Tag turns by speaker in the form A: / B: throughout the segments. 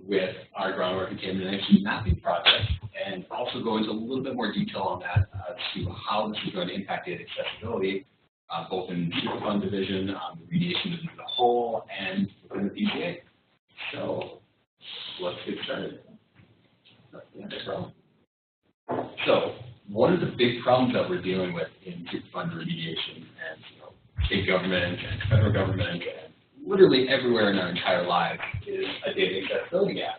A: with our groundwater contamination mapping project, and also go into a little bit more detail on that to how this is going to impact data accessibility, both in Superfund division, remediation as a whole, and within the PCA. So let's get started. Next problem. So one of the big problems that we're dealing with in Superfund remediation and state government and federal government and literally everywhere in our entire lives is a data accessibility gap.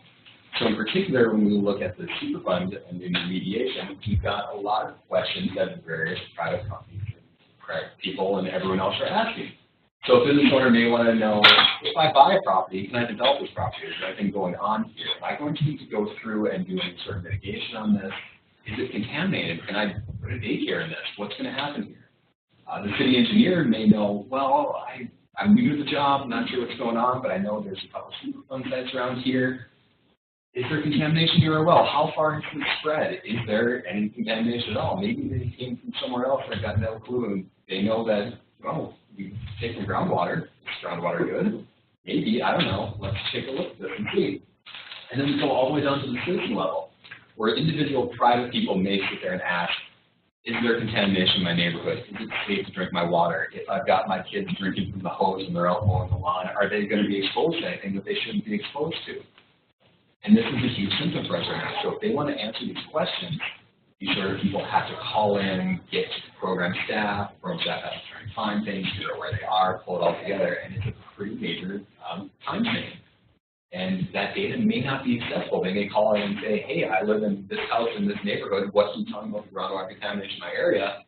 A: So in particular, when we look at the Superfund and the remediation, we've got a lot of questions that various private companies and private people and everyone else are asking. So a business owner may want to know, if I buy a property, can I develop this property? Is there anything going on here? Am I going to need to go through and do any sort of mitigation on this? Is it contaminated? Can I put a daycare in this? What's going to happen here? The city engineer may know, well, I'm new to the job, I'm not sure what's going on, but I know there's a couple of Superfund sites around here. Is there contamination near our well? How far has it spread? Is there any contamination at all? Maybe they came from somewhere else and got no clue, and they know that, oh, we've taken groundwater. Is groundwater good? Maybe, I don't know. Let's take a look at this and see. And then we go all the way down to the citizen level, where individual private people may sit there and ask, is there contamination in my neighborhood? Is it safe to drink my water? If I've got my kids drinking from the hose and they're out mowing the lawn, are they going to be exposed to anything that they shouldn't be exposed to? And this is a huge symptom for us right now. So if they want to answer these questions, these sort of people have to call in, get to the program staff has to try and find things, figure out where they are, pull it all together, and it's a pretty major time sink. And that data may not be accessible. They may call in and say, hey, I live in this house in this neighborhood. What can you tell me about the groundwater contamination in my area?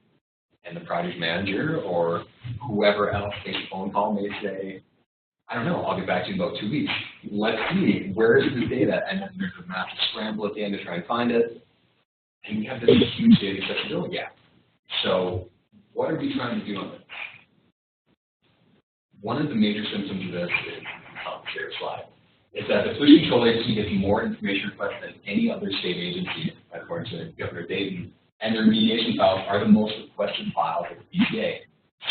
A: And the project manager or whoever else takes a phone call may say, I don't know, I'll get back to you in about 2 weeks. Let's see, where is this data? And then there's a massive scramble at the end to try and find it. And we have this huge data accessibility gap. So what are we trying to do on this? One of the major symptoms of this is on the share slide. Is that the pollution control agency gets more information requests than any other state agency, according to Governor Dayton, and their remediation files are the most requested files of the PCA.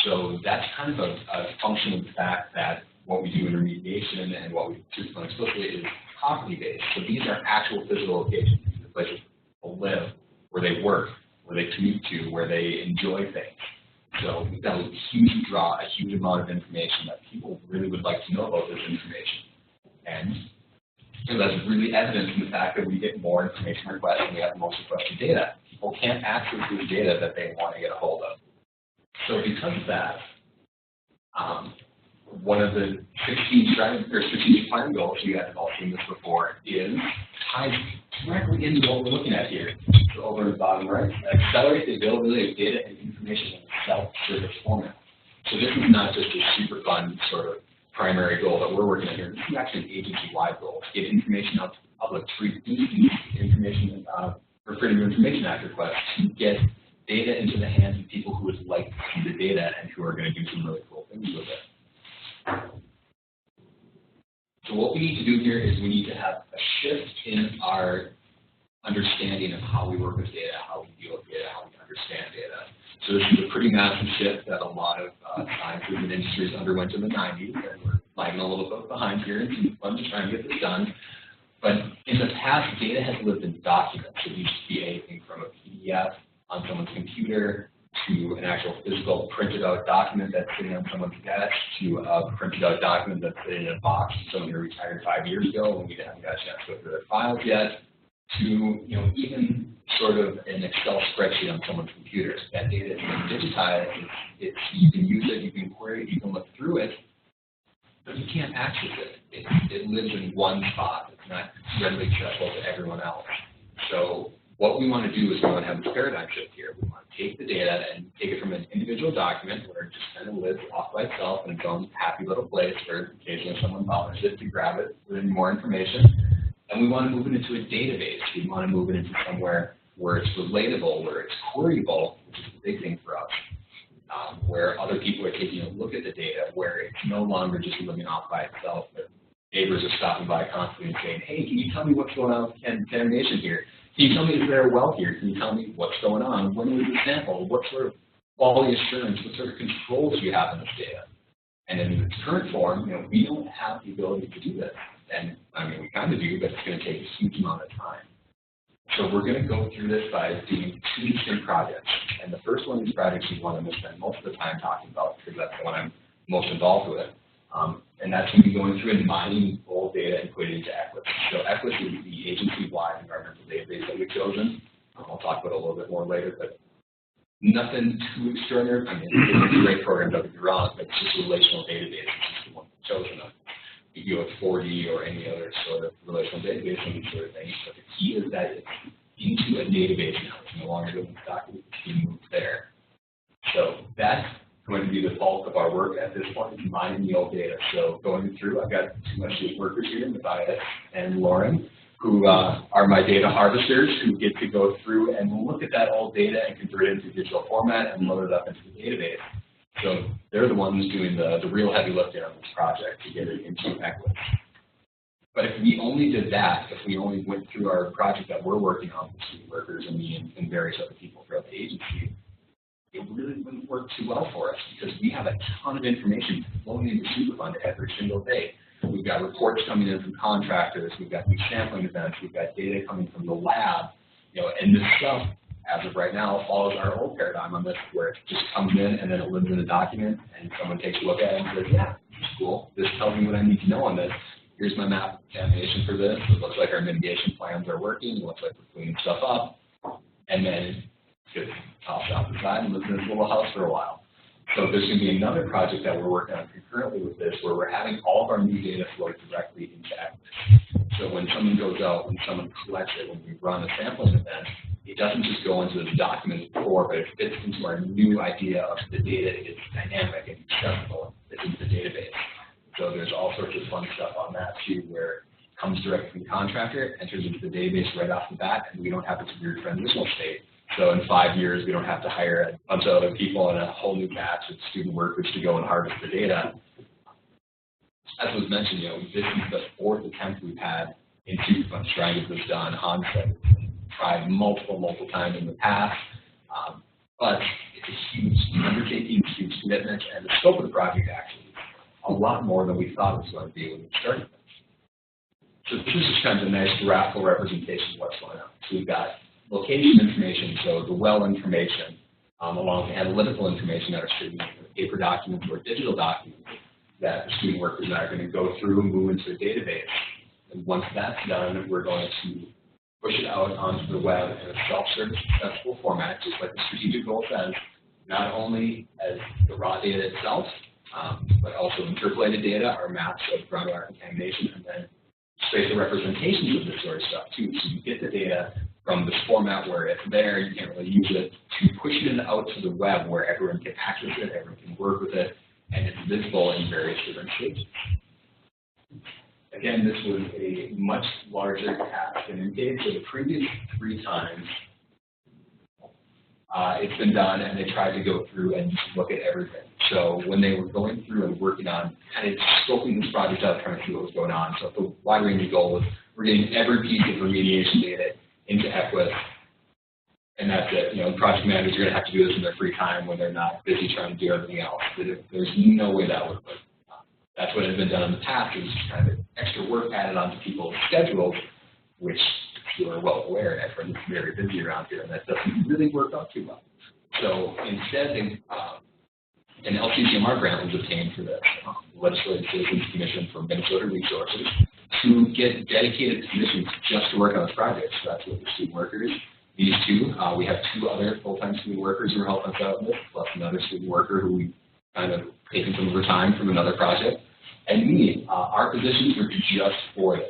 A: So that's kind of a function of the fact that what we do in remediation and what we do explicitly is property-based. So these are actual physical locations, the places people live, where they work, where they commute to, where they enjoy things. So we've got a huge draw, a huge amount of information that people really would like to know about this information. And that's really evident in the fact that we get more information requests and we have the most requested data. People can't access this data that they want to get a hold of. So because of that, one of the 16 strategic plan goals, you guys have all seen this before, is tied directly into what we're looking at here. So over in the bottom right, accelerate the availability of data and information in a self-service format. So this is not just a Superfund sort of primary goal that we're working on here. This is actually an agency-wide goal to get information out to the public, to reduce information for Freedom of Information Act requests, to get data into the hands of people who would like to see the data and who are going to do some really cool things with it. So what we need to do here is we need to have a shift in our understanding of how we work with data, how we deal with data, how we understand data. So this is a pretty massive shift that a lot of sciences and industries underwent in the 90s, and we're lagging a little bit behind here and it's fun to try and get this done. But in the past, data has lived in documents. It used to be anything from a PDF on someone's computer to an actual physical printed out document that's sitting on someone's desk to a printed out document that's sitting in a box someone who retired 5 years ago when we haven't got a chance to go through their files yet, to even sort of an Excel spreadsheet on someone's computer. That data is digitized. You can use it, you can query it, you can look through it, but you can't access it. It lives in one spot. It's not readily accessible to everyone else. So what we want to do is we want to have this paradigm shift here. We want to take the data and take it from an individual document where it just kind of lives off by itself in its own happy little place where occasionally someone bothers it to grab it with more information. And we want to move it into a database. We want to move it into somewhere where it's relatable, where it's queryable, which is the big thing for us, where other people are taking a look at the data, where it's no longer just living off by itself, but neighbors are stopping by constantly and saying, hey, can you tell me what's going on with contamination here? Can you tell me is there a well here? Can you tell me what's going on? When was the sample? What sort of quality assurance, what sort of controls do you have in this data? And in its current form, we don't have the ability to do this. And I mean, we kind of do, but it's going to take a huge amount of time. So we're going to go through this by doing 2 distinct projects. And the first one of these projects is one I'm going to spend most of the time talking about because that's the one I'm most involved with. And that's going to be going through and mining old data and putting it into EQuIS. So EQuIS is the agency-wide environmental database that we've chosen. I'll talk about it a little bit more later, but nothing too extraordinary. I mean, it's a great program, don't get me wrong, but it's just a relational database. It's just the one we've chosen. You can go with 4D or any other sort of relational database and these sort of things. But the key is that it's into a database now. It's no longer going to document, it's being moved there. So that's going to be the bulk of our work at this point, is mining the old data. So going through, I've got 2 of my student workers here, Matthias and Lauren, who are my data harvesters, who get to go through and look at that old data and convert it into digital format and load it up into the database. So they're the ones doing the real heavy lifting on this project to get it into EQuIS. But if we only did that, if we only went through our project that we're working on with student workers and me and various other people throughout the agency, it really wouldn't work too well for us because we have a ton of information flowing into Superfund every single day. We've got reports coming in from contractors, we've got new sampling events, we've got data coming from the lab, and this stuff, as of right now, follows our old paradigm on this, where it just comes in and then it lives in a document, and someone takes a look at it and says, yeah, this is cool. This tells me what I need to know on this. Here's my map of contamination for this. It looks like our mitigation plans are working. It looks like we're cleaning stuff up. And then just tossed out the side and lives in this little house for a while. So there's going to be another project that we're working on concurrently with this, where we're having all of our new data flow directly into EQuIS. So when someone goes out, when someone collects it, when we run a sampling event, it doesn't just go into the document before, but it fits into our new idea of the data is dynamic and accessible. It's into the database. So there's all sorts of fun stuff on that too, where it comes directly from the contractor, enters into the database right off the bat, and we don't have this weird transitional state. So in 5 years, we don't have to hire a bunch of other people and a whole new batch of student workers to go and harvest the data. As was mentioned, this is the 4th attempt we've had in Superfund trying to get this done on site. We've tried multiple times in the past, but it's a huge undertaking, huge commitment, and the scope of the project actually is a lot more than we thought it was going to be when we started. So this is just kind of a nice graphical representation of what's going on. So we've got location information, so the well information, along with analytical information that are sitting in paper documents or digital documents that the student workers and I are going to go through and move into a database. And once that's done, we're going to push it out onto the web in a self-service accessible format, just like the strategic goal says, not only as the raw data itself, but also interpolated data, our maps of groundwater contamination, and then spatial representations of this sort of stuff too. So you get the data from this format where it's there, you can't really use it, to pushing it out to the web where everyone can access it, everyone can work with it, and it's visible in various different stages. Again, this was a much larger task than Intake. So the previous 3 times it's been done, and they tried to go through and just look at everything. So when they were going through and working on kind of scoping this project out, trying to see what was going on. So the wide-ranging goal was we're getting every piece of remediation data into EQuIS, and that's it. The project managers are going to have to do this in their free time when they're not busy trying to do everything else. There's no way that would work. That's what has been done in the past. It was just kind of extra work added onto people's schedules, which you are well aware, everyone's very busy around here, and that doesn't really work out too well. So instead, an LCCMR grant was obtained for this, Legislative Citizens Commission for Minnesota Resources, to get dedicated positions just to work on this project. So that's what the student workers, these 2. We have 2 other full-time student workers who are helping us out with this, plus another student worker who we kind of taken some of her time from another project. And me, our positions were just for this.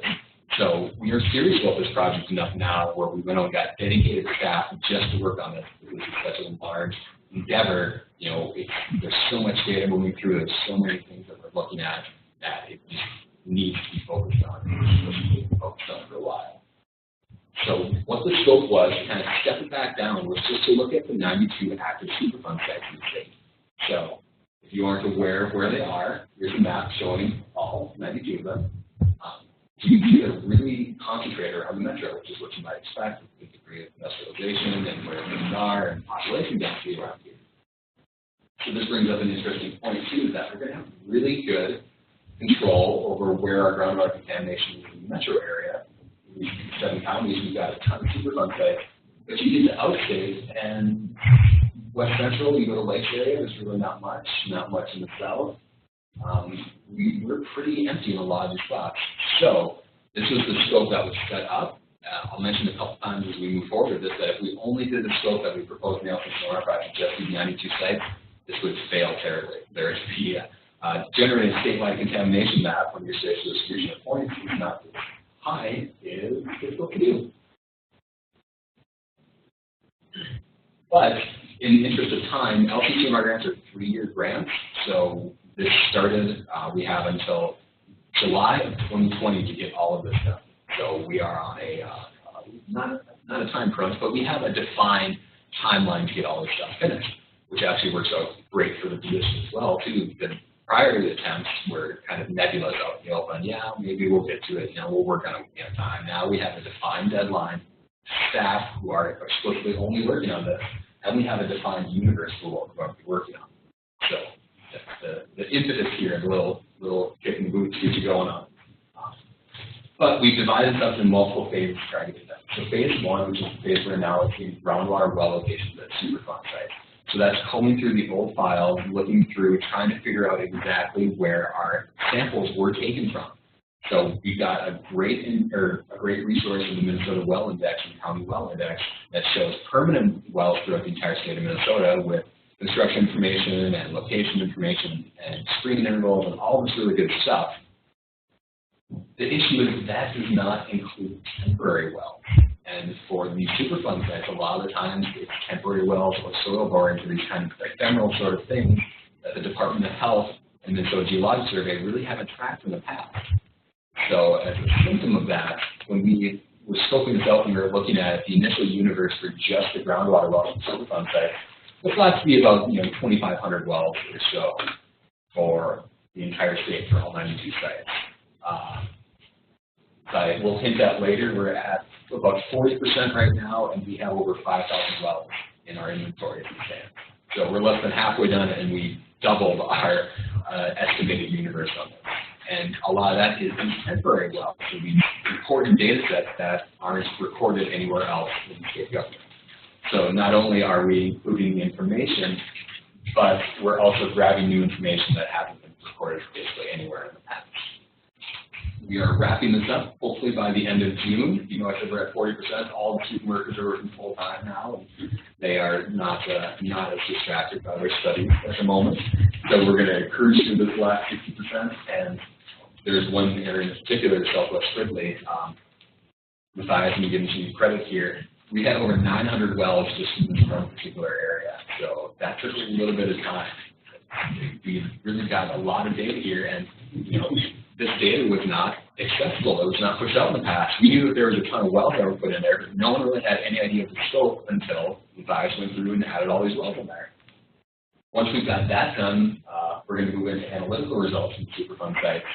A: So we are serious about this project enough now where we went and got dedicated staff just to work on this. This is such a large endeavor. There's so much data moving through. There's so many things that we're looking at that it just needs to be focused on. It's been focused on for a while. So what the scope was, to kind of step it back down, was just to look at the 92 active Superfund sites in the state. So if you aren't aware of where they are, here's a map showing all 92 of them. So you can see they're really concentrated around the metro, which is what you might expect with the degree of industrialization and where things are and population density around here. So this brings up an interesting point too, is that we're going to have really good control over where our groundwater contamination is in the metro area. In these 7 counties, we've got a ton of Superfund sites. But you get to outstate, and West Central, you go to Lakes area, there's really not much in the south. We're pretty empty in a lot of these spots. So this was the scope that was set up. I'll mention a couple times as we move forward with this that if we only did the scope that we proposed in the Alpha Sonora project, just these 92 sites, this would fail terribly. There's the generated statewide contamination map from your spatial distribution of points is not as high is difficult to do. But in the interest of time, LCCMR grants are 3-year grants. So this started, we have until July of 2020 to get all of this done. So we are on a, not a time crunch, but we have a defined timeline to get all this stuff finished, which actually works out great for the position as well, too, because prior to the attempts were kind of nebulous out in the open. Yeah, maybe we'll get to it. We'll work on it when we have time. Now we have a defined deadline, staff who are explicitly only working on this, and we have a defined universe for what we're going to be working on. So that's the impetus here, and a little kick in the boots to get you going on. But we've divided this up in multiple phases to try to get done. So phase 1, which is the phase we're now looking groundwater well locations at Superfund sites. So that's combing through the old files, looking through, trying to figure out exactly where our samples were taken from. So we've got a great resource in the Minnesota Well Index and County Well Index that shows permanent wells throughout the entire state of Minnesota with construction information and location information and screening intervals and all this really good stuff. The issue is that does not include temporary wells. And for these Superfund sites, a lot of the times it's temporary wells or soil borings or these kind of ephemeral sort of things that the Department of Health and Minnesota Geologic Survey really haven't tracked in the past. So as a symptom of that, when we were scoping this out and we were looking at the initial universe for just the groundwater wells and Superfund sites, it thought to be about 2,500 wells or so for the entire state for all 92 sites. I will hint at later, we're at about 40% right now, and we have over 5,000 wells in our inventory as it stands. So we're less than halfway done, and we doubled our estimated universe on this. And a lot of that is in temporary wells. So we report in data sets that aren't recorded anywhere else in the state government. So not only are we including the information, but we're also grabbing new information that hasn't been recorded basically anywhere in the past. We are wrapping this up, hopefully by the end of June. I said we're at 40%. All the student workers are working full time now, and they are not as distracted by their studies at the moment. So we're going to cruise through this last 60%. And there's one area in particular, Southwest Ridley. Matthias, and giving you credit here. We had over 900 wells just in this one particular area. So that took a little bit of time. We've really got a lot of data here, and this data was not accessible. It was not pushed out in the past. We knew that there was a ton of wells that were put in there, but no one really had any idea of the scope until Matthias went through and added all these wells in there. Once we've got that done, we're going to move into analytical results from Superfund sites.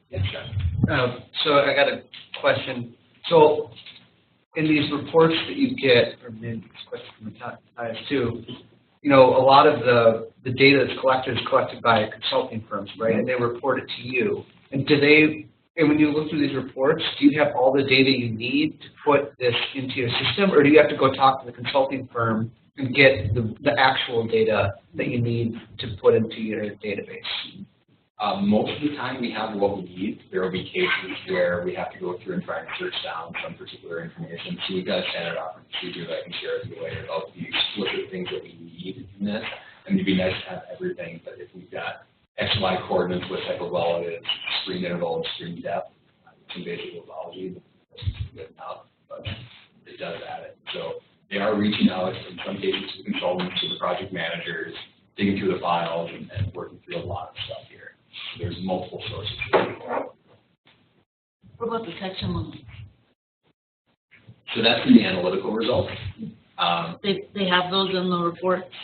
A: Yes, John.
B: So I got a question. So in these reports that you get, or maybe this question from Matthias too, a lot of the data that's collected is collected by consulting firms, right? And they report it to you. And when you look through these reports, do you have all the data you need to put this into your system, or do you have to go talk to the consulting firm and get the actual data that you need to put into your database?
A: Most of the time we have what we need. There will be cases where we have to go through and try and search down some particular information. So we've got a standard operating procedure that I can share with you later about the explicit things that we need in this. And it'd be nice to have everything, but if we've got X, Y coordinates, what type of well it is, screen interval, and screen depth, some basic lithology, that's good enough, but it does add it. So they are reaching out, in some cases, to the consultants, to the project managers, digging through the files, and working through a lot of stuff here. So there's multiple sources.
C: What about the section limits?
A: So that's in the analytical results.
C: They have those in the reports?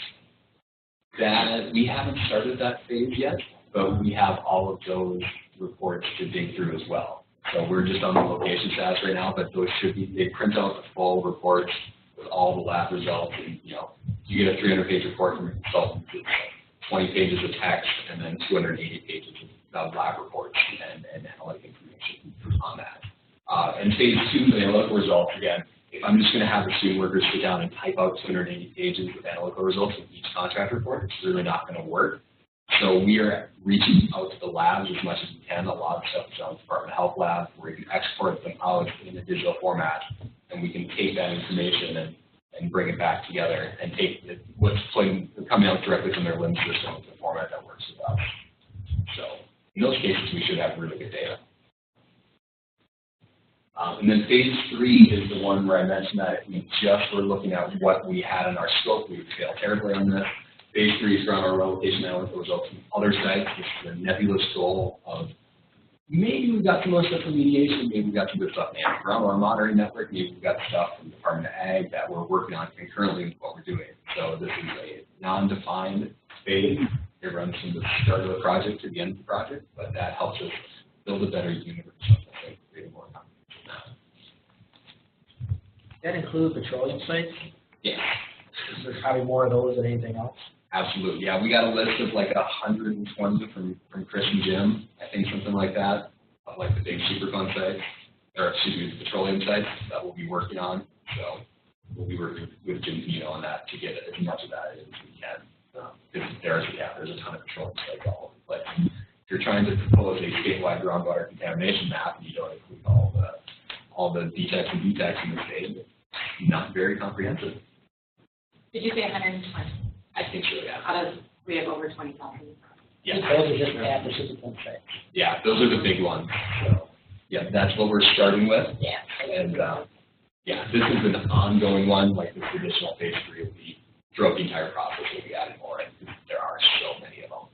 A: That we haven't started that phase yet, but we have all of those reports to dig through as well. So we're just on the location status right now, but those should be, they print out the full reports with all the lab results. And, you get a 300-page report from a consultant. It's 20 pages of text and then 280 pages of lab reports and analytic information on that. And phase 2 for the analytical results, again, if I'm just going to have the student workers sit down and type out 280 pages of analytical results with each contract report, it's really not going to work. So we are reaching out to the labs as much as we can. A lot of stuff is on the Department of Health lab, where we can export them out in a digital format, and we can take that information and bring it back together and take what's coming out directly from their LIMS system with the format that works with us. So in those cases, we should have really good data. And then phase 3 is the one where I mentioned that we just were looking at what we had in our scope. We would fail terribly on this. Phase 3 is groundwater relocation analytical results from other sites. This is a nebulous goal of maybe we've got some more stuff from remediation, maybe we've got some good stuff in the groundwater monitoring network, maybe we've got stuff from the Department of Ag that we're working on concurrently with what we're doing. So this is a non-defined phase. It runs from the start of the project to the end of the project, but that helps us build a better universe, I think, creating more confidence in that.
D: That include petroleum sites?
A: Yeah.
D: There's probably more of those than anything else.
A: Absolutely, yeah. We got a list of like 120 from Chris and Jim, I think something like that, of like the big Superfund sites, or excuse me, the petroleum sites that we'll be working on. So we'll be working with Jim on that to get as much of that as we can. There's a ton of petroleum sites all over the place. If you're trying to propose a statewide groundwater contamination map, and you don't include all the defects and defects in the state, it's not very comprehensive.
E: Did you say 120?
A: I think so, yeah.
E: Out of, we have over 20,000.
A: Yeah.
D: Those are just at the Superfund sites.
A: Yeah, those are the big ones. So, yeah, that's what we're starting with.
D: Yeah.
A: And, yeah, this is an ongoing one. Like this additional phase 3 will be throughout the entire process. We'll be adding more, and there are so many of them.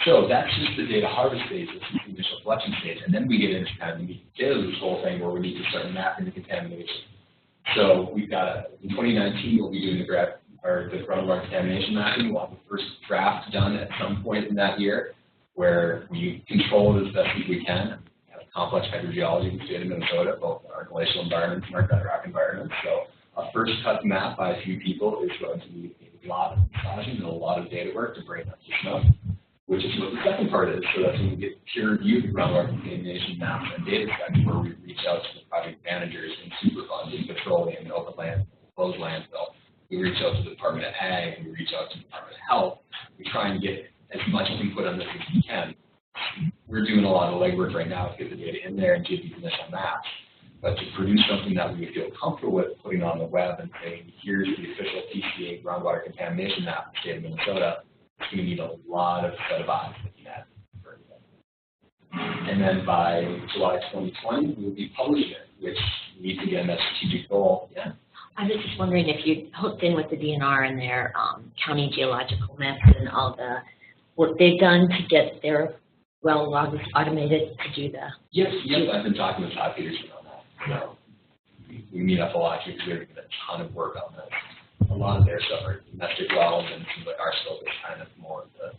A: So that's just the data harvest phase. This is the initial collection stage, and then we get into kind of the meat and potatoes of this whole thing where we need to start mapping the contamination. So we've got in 2019 we'll be doing the groundwater contamination mapping. We'll have the first draft done at some point in that year, where we control it as best as we can. We have complex hydrogeology in the state of Minnesota, both our glacial environments and our bedrock environments. So a first cut map by a few people is going to need a lot of massaging and a lot of data work to bring up to snuff, which is what the second part is. So that's when we get peer-reviewed groundwater contamination maps and data sets, where we reach out to the project managers in Superfund, in petroleum, in open land, closed landfill. We reach out to the Department of Ag, we reach out to the Department of Health. We try and get as much input on this as we can. We're doing a lot of legwork right now to get the data in there and get these initial maps. But to produce something that we would feel comfortable with putting on the web and saying, here's the official PCA groundwater contamination map in the state of Minnesota, it's going to need a lot of set of eyes looking at it. And then by July 2020, we'll be publishing it, which meets again that strategic goal. Yeah.
F: I was just wondering if you hooked in with the DNR and their county geological maps and all the work they've done to get their well logs automated to do the.
A: Yes, I've been talking with Todd Peterson on that. So we meet up a lot because we're doing a ton of work on this. A lot of their stuff are domestic wells, and it seems like our scope is kind of more of the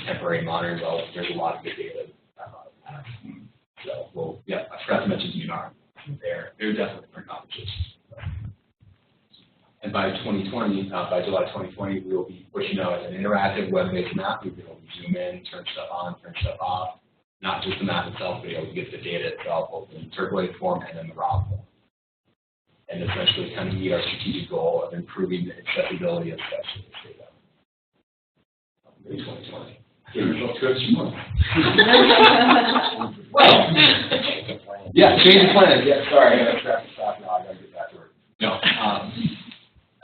A: temporary monitoring wells. There's a lot of good data about that. So, well, yeah, I forgot to mention DNR. They're definitely different conferences. And by 2020, by July 2020, we will be pushing out an interactive web-based map. We'll be able to zoom in, turn stuff on, turn stuff off. Not just the map itself, but be able to get the data itself, both in interpolated form and in the raw form. And essentially kind of meet our strategic goal of improving the accessibility of steps to this data. Maybe 2020. Give yourself 2 extra months. Well, yeah, change of plans. Yeah, sorry, I got to scrap the stuff now. I got to get back to work. No.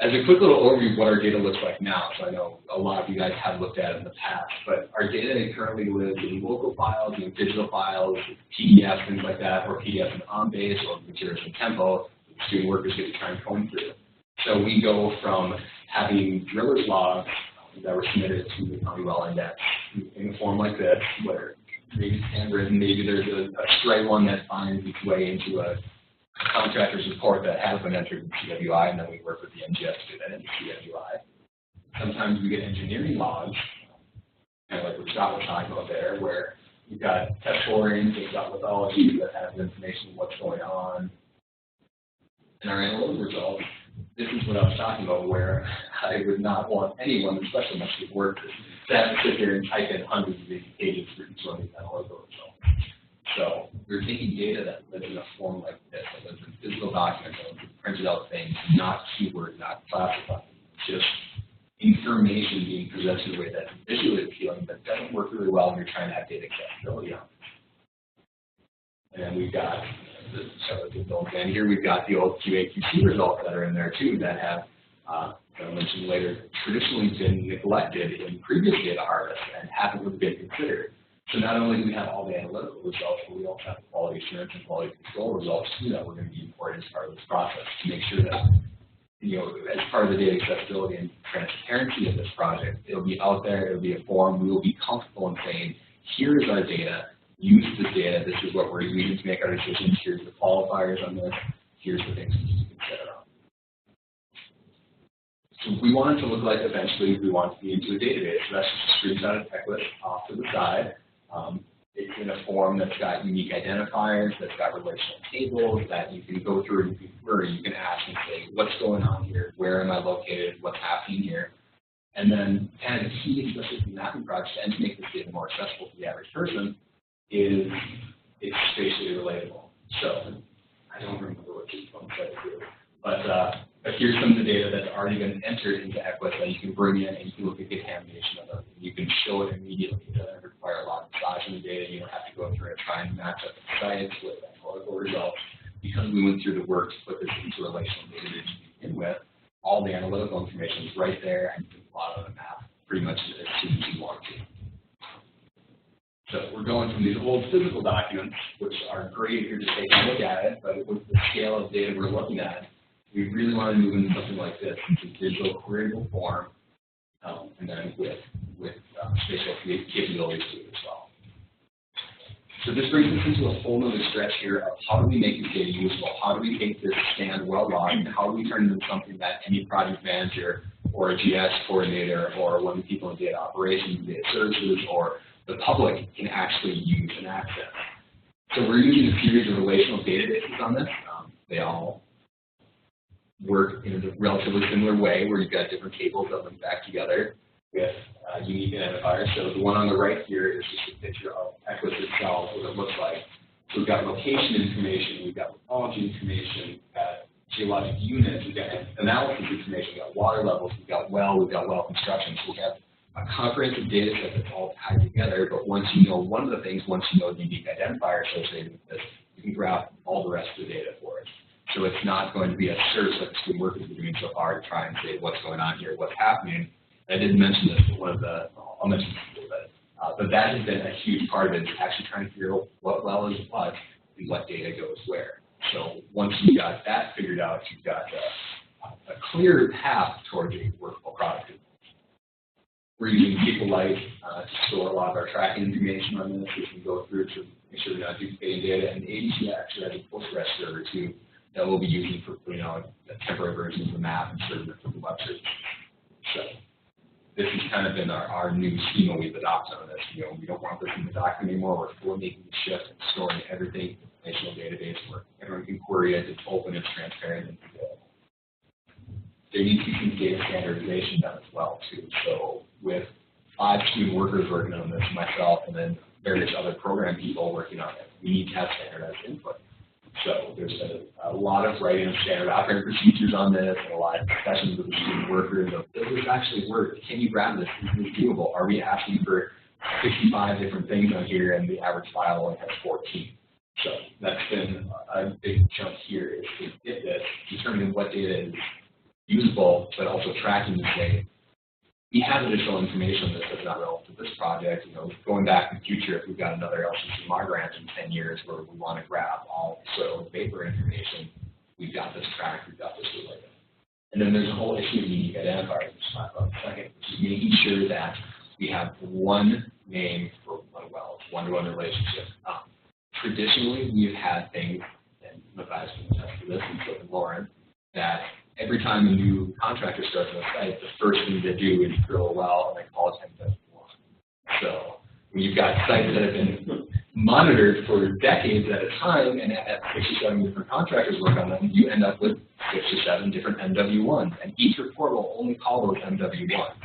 A: As a quick little overview of what our data looks like now, so I know a lot of you guys have looked at it in the past, but our data currently lives in local files, in digital files, PDFs, things like that, or PDFs in OnBase or materials in Tempo. Student workers get to try and comb through. So we go from having driller's logs that were submitted to the county well index in a form like this, where maybe it's handwritten, maybe there's a stray one that finds its way into a contractor's report that has been entered in CWI, and then we work with the NGS to get that into CWI. Sometimes we get engineering logs, kind of like what Scott was talking about there, where we've got test historians, we've got lithology that has information on what's going on. And our analytical results this is what I was talking about, where I would not want anyone, especially my chief work, to have to sit there and type in hundreds of these pages for each one of these analytical results. So we're taking data that lives in a form like this, that lives in physical documents, that lives in printed out things, not keyword, not classified, just information being presented in a way that's visually appealing, but doesn't work really well when you're trying to have data accessibility on. And then we've got and here we've got the old QA/QC results that are in there too that have, as I'll mention later, traditionally been neglected in previous data harvests and haven't really been considered. So not only do we have all the analytical results, but we also have the quality assurance and quality control results too that we're going to be important as part of this process to make sure that, as part of the data accessibility and transparency of this project, it'll be out there, it'll be a forum, we will be comfortable in saying, here's our data, use this data, this is what we're using to make our decisions, here's the qualifiers on this, here's the things we need to consider on. So we want it to look like eventually we want to be into a database. So that's just a screenshot of EQuIS off to the side. It's in a form that's got unique identifiers, that's got relational tables that you can go through and you can query, you can ask and say, what's going on here, where am I located, what's happening here. And then kind of the key, especially from the mapping project, and to make this data more accessible to the average person, is it's spatially relatable. So I don't remember what Ginsbach said to do, but here's some of the data that's already been entered into EQuIS that you can bring in and you can look at contamination of it. You can show it immediately. It doesn't require a lot of massaging the data. You don't have to go through and try and match up the science with analytical results. Because we went through the work to put this into relational data to begin with, all the analytical information is right there and you can plot on a map pretty much as soon as you want to. So we're going from these old physical documents, which are great here to take a look at it, but with the scale of data we're looking at, we really want to move into something like this, into digital queryable form, and then with spatial capabilities to it as well. So this brings us into a whole other stretch here of how do we make this data usable? How do we take this stand well logged, and how do we turn it into something that any project manager or a GS coordinator or one of the people in data operations, data services, or the public can actually use and access. So we're using a series of relational databases on this. They all work in a relatively similar way where you've got different tables that link back together with unique identifiers. So the one on the right here is just a picture of EQuIS itself, what it looks like. So we've got location information, we've got lithology information, we've got geologic units, we've got analysis information, we've got water levels, we've got well construction. So we have a comprehensive data set that's all tied together, but once you know one of the things, once you know the unique identifier associated with this, you can grab all the rest of the data for it. So it's not going to be a search that the student workers are doing so hard to try and say what's going on here, what's happening. I didn't mention this, but I'll mention this a little bit. But that has been a huge part of it, is actually trying to figure out what well is what and what data goes where. So once you got that figured out, you've got a clear path towards a workable product. We're using SQLite to store a lot of our tracking information on this. We can go through to make sure we're not duplicating data. And the ADC actually has a Postgres server too that we'll be using for putting out the temporary versions of the map and serving it from the web services. So this has kind of been our new schema we've adopted on this. We don't want this in the document anymore. We're making the shift and storing everything in a relational database where everyone can query it. It's open, it's transparent, and available. There needs to be some data standardization done as well too. So with 5 student workers working on this, myself, and then various other program people working on it, we need to have standardized input. So there's been a lot of writing of standard operating procedures on this, and a lot of discussions with the student workers of, does this actually work? Can you grab this? Is this doable? Are we asking for 65 different things on here and the average file only has 14? So that's been a big chunk here, is to get this, determining what data is usable, but also tracking the data. We have additional information that's not relevant to this project. Going back in the future, if we've got another LCCMR grant in 10 years where we want to grab all soil and vapor information, we've got this tracked, we've got this related. And then there's a whole issue of unique identifiers, which we'll talk about in a second, which is making sure that we have one name for one well, one-to-one relationship. Traditionally, we've had things, and Matthias can attest to this, and so can Lauren, that every time a new contractor starts on a site, the first thing they do is drill a well and they call it 10 1. So when you've got sites that have been monitored for decades at a time, and at 6 or 7 different contractors work on them, you end up with 6 or 7 different MW1s, and each report will only call those MW1s.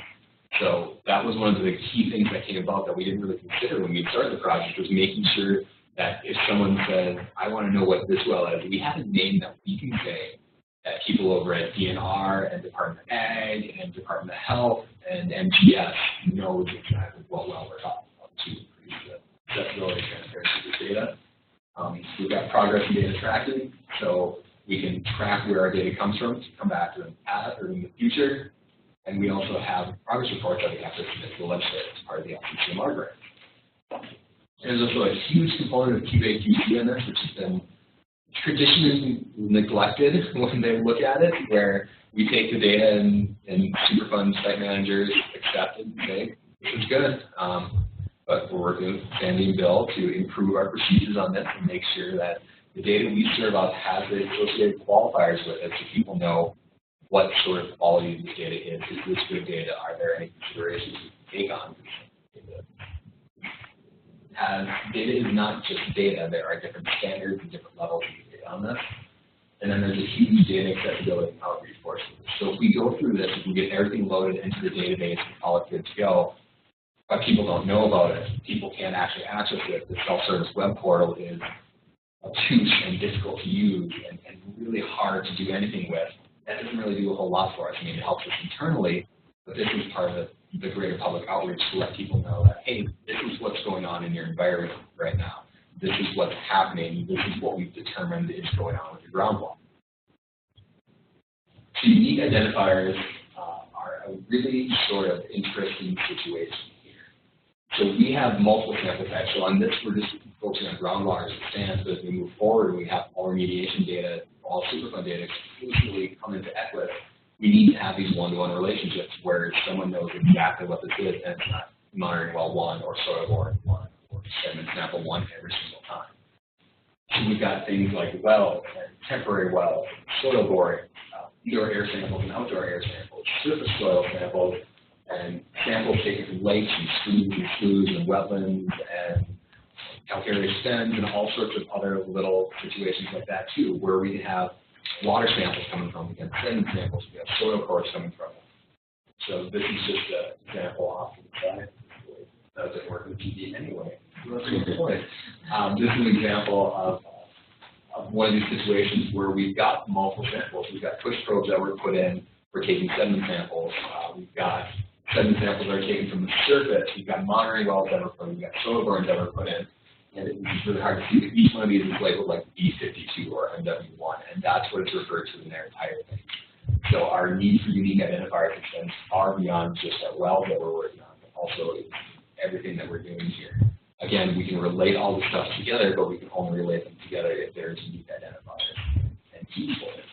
A: So that was one of the key things that came about that we didn't really consider when we started the project, was making sure that if someone says, I want to know what this well is, we have a name that we can say that people over at DNR and Department of Ag and Department of Health and MGS knows exactly what well we're talking about to increase the accessibility and transparency of the data. We've got progress in data tracking, so we can track where our data comes from to come back to the past or in the future. And we also have progress reports that we have to submit to the legislature as part of the LCCMR grant. There's also a huge component of QA/QC in this, which has been traditionally neglected when they look at it, where we take the data and Superfund site managers accept it and say, this is good. But we're working with Sandy and Bill to improve our procedures on this and make sure that the data we serve up has the associated qualifiers with it so people know what sort of quality this data is. Is this good data? Are there any considerations we can take on this data? As data is not just data, there are different standards and different levels of data on this. And then there's a huge data accessibility and outreach portion. So if we go through this, we can get everything loaded into the database and call it good to go, but people don't know about it. People can't actually access it. The self-service web portal is obtuse and difficult to use and really hard to do anything with. That doesn't really do a whole lot for us. I mean, it helps us internally, but this is part of the greater public outreach to let people know that, hey, this is what's going on in your environment right now. This is what's happening. This is what we've determined is going on with your groundwater. So unique identifiers are a really sort of interesting situation here. So we have multiple sample types. So on this, we're just focusing on groundwater as it stands, but as we move forward, we have all remediation data, all Superfund data exclusively come into EQuIS. We need to have these one-to-one relationships where someone knows exactly what this is, and it's not monitoring well 1 or soil boring 1 or sediment sample 1 every single time. So we've got things like wells and temporary wells, soil boring, indoor air samples and outdoor air samples, surface soil samples, and samples taken from lakes and streams and sloughs and wetlands and calcareous stems and all sorts of other little situations like that too, where we have water samples coming from, we have sediment samples, we have soil cores coming from them. So this is just an example off to the side. That doesn't work with PD anyway. So that's a good point. This is an example of one of these situations where we've got multiple samples. We've got push probes that were put in for taking sediment samples. We've got sediment samples that are taken from the surface. We've got monitoring wells that were put in. We've got soil borings that were put in. And it's really hard to see, but each one of these is labeled like B52 or MW1, and that's what it's referred to in their entire thing. So our need for unique identifiers extends far beyond just our wells that we're working on, but also everything that we're doing here. Again, we can relate all the stuff together, but we can only relate them together if there's unique identifiers and keys for it.